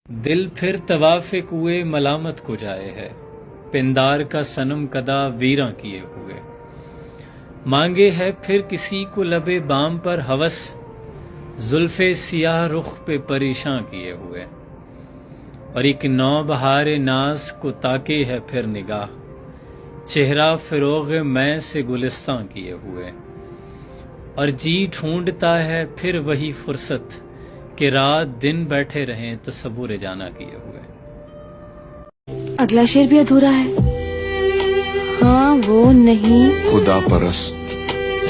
دل پھر طواف کوئے ملامت کو جائے ہے، پندار کا صنم کدا ویراں کیے ہوئے۔ مانگے ہے پھر کسی کو لبے بام پر ہوس، زلف سیاہ رخ پہ پریشاں کیے ہوئے۔ اور ایک نو بہار ناز کو تاکے ہے پھر نگاہ، چہرہ فروغ میں سے گلستاں کیے ہوئے۔ اور جی ڈھونڈتا ہے پھر وہی فرصت کہ رات دن بیٹھے رہیں تصور جانا کیے ہوئے۔ اگلا شعر بھی ادھورا ہے۔ ہاں وہ نہیں خدا پرست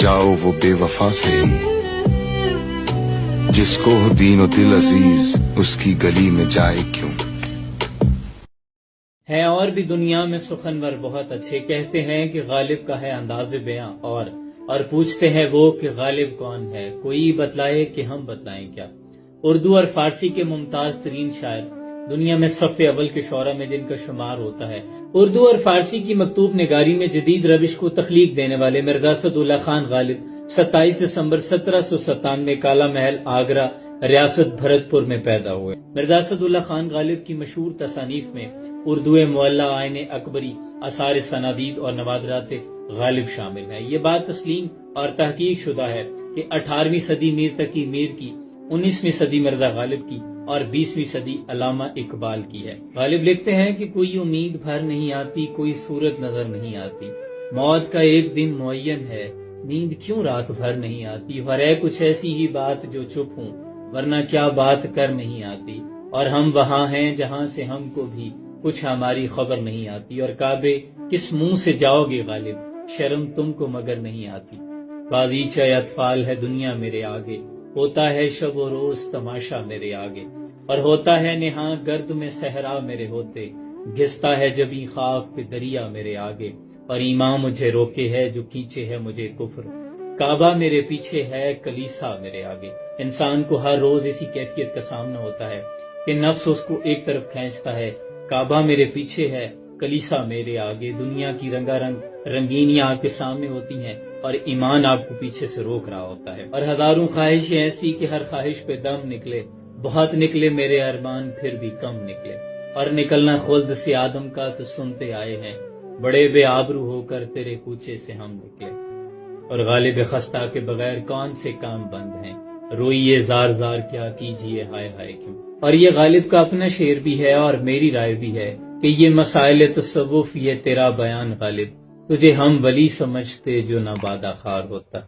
جاؤ وہ بے وفا سے ہی، جس کو ہو دین و دل عزیز اس کی گلی میں جائے کیوں۔ ہیں اور بھی دنیا میں سخنور بہت اچھے، کہتے ہیں کہ غالب کا ہے انداز بیاں، اور پوچھتے ہیں وہ کہ غالب کون ہے، کوئی بتلائے کہ ہم بتلائیں کیا۔ اردو اور فارسی کے ممتاز ترین شاعر، دنیا میں صف اول کے شعراء میں جن کا شمار ہوتا ہے۔ اردو اور فارسی کی مکتوب نگاری میں جدید روش کو تخلیق دینے والے مرزا اسداللہ خان غالب 27 دسمبر 1797 کالا محل آگرہ ریاست بھرت پور میں پیدا ہوئے۔ مرزا اسداللہ خان غالب کی مشہور تصانیف میں اردو معلی، آئین اکبری، آثار سنادید اور نوادرات غالب شامل ہیں۔ یہ بات تسلیم اور تحقیق شدہ ہے کہ 18ویں صدی میر تقی میر کی، 19ویں صدی مرزا غالب کی اور 20ویں صدی علامہ اقبال کی ہے۔ غالب لکھتے ہیں کہ کوئی امید بھر نہیں آتی، کوئی صورت نظر نہیں آتی، موت کا ایک دن معین ہے، نیند کیوں رات بھر نہیں آتی، اور ہے کچھ ایسی ہی بات جو چپ ہوں، ورنہ کیا بات کر نہیں آتی، اور ہم وہاں ہیں جہاں سے ہم کو بھی کچھ ہماری خبر نہیں آتی، اور کعبے کس منہ سے جاؤ گے غالب، شرم تم کو مگر نہیں آتی۔ بازیچہ اطفال ہے دنیا میرے آگے، ہوتا ہے شب و روز تماشا میرے آگے، اور ہوتا ہے نہاں گرد میں صحرا میرے ہوتے، گھستا ہے جبیں خاک پہ دریا میرے آگے، اور ایمان مجھے روکے ہے جو کھینچے ہے مجھے کفر، کعبہ میرے پیچھے ہے کلیسا میرے آگے۔ انسان کو ہر روز اسی کیفیت کا سامنا ہوتا ہے کہ نفس اس کو ایک طرف کھینچتا ہے، کعبہ میرے پیچھے ہے کلیسا میرے آگے، دنیا کی رنگا رنگ رنگینیاں آپ کے سامنے ہوتی ہیں اور ایمان آپ کو پیچھے سے روک رہا ہوتا ہے، اور ہزاروں خواہشیں ایسی کہ ہر خواہش پہ دم نکلے، بہت نکلے میرے ارمان پھر بھی کم نکلے، اور نکلنا خلد سے آدم کا تو سنتے آئے ہیں، بڑے بے آبرو ہو کر تیرے کوچے سے ہم نکلے۔ اور غالب خستہ کے بغیر کون سے کام بند ہیں، روئیے زار زار کیا کیجیے ہائے ہائے کیوں۔ اور یہ غالب کا اپنا شعر بھی ہے اور میری رائے بھی ہے کہ یہ مسائل تصوف، یہ تیرا بیان غالب، تجھے ہم ولی سمجھتے جو نہ بادہ خار ہوتا۔